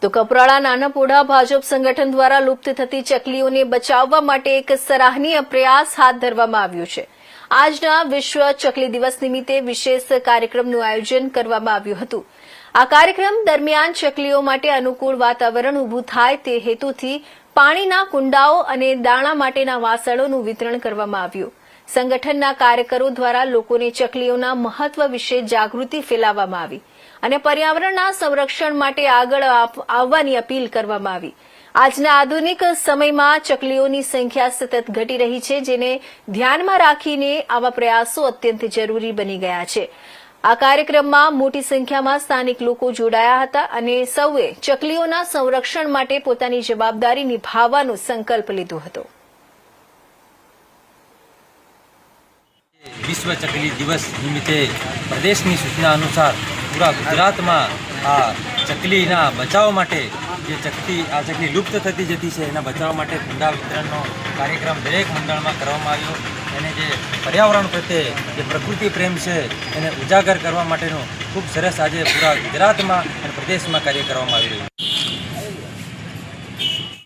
તો કપરાળા નાનાપોડા ભાજપ સંગઠન દ્વારા લુપ્ત થતી ચકલીઓને બચાવવા માટે એક સરાહનીય પ્રયાસ હાથ ધરવામાં આવ્યો છે। આજના વિશ્વ ચકલી દિવસ નિમિત્તે વિશેષ કાર્યક્રમનું આયોજન કરવામાં આવ્યું હતું। આ કાર્યક્રમ દરમિયાન ચકલીઓ માટે અનુકૂળ વાતાવરણ ઊભું થાય તે હેતુથી પાણીના કુંડાઓ અને દાણા માટેના વાસણોનું વિતરણ કરવામાં આવ્યું। સંગઠનના કાર્યકરો દ્વારા લોકોને ચકલીઓના મહત્વ વિશે જાગૃતિ ફેલાવવામાં આવી અને પર્યાવરણના સંરક્ષણ માટે આગળ આવવાની અપીલ કરવામાં આવી। આજના આધુનિક સમયમાં ચકલીઓની સંખ્યા સતત ઘટી રહી છે, જેને ધ્યાનમાં રાખીને આવા પ્રયાસો અત્યંત જરૂરી બની ગયા છે। આ કાર્યક્રમમાં મોટી સંખ્યામાં સ્થાનિક લોકો જોડાયા હતા અને સૌએ ચકલીઓના સંરક્ષણ માટે પોતાની જવાબદારી નિભાવવાનો સંકલ્પ લીધો હતો। विश्व चकली दिवस निमित्ते प्रदेश की सूचना अनुसार पूरा गुजरात में आ चकली बचाव माटे जे चकली लुप्त थती जती है एना बचाव माटे कुंडा वितरण कार्यक्रम दरेक मंडल में करवामां आव्यो। एने जे पर्यावरण प्रत्ये जे प्रकृति प्रेम है एने उजागर करवा माटेनो खूब सरस आज पूरा गुजरात में प्रदेश में कार्य करवामां आवी रह्युं।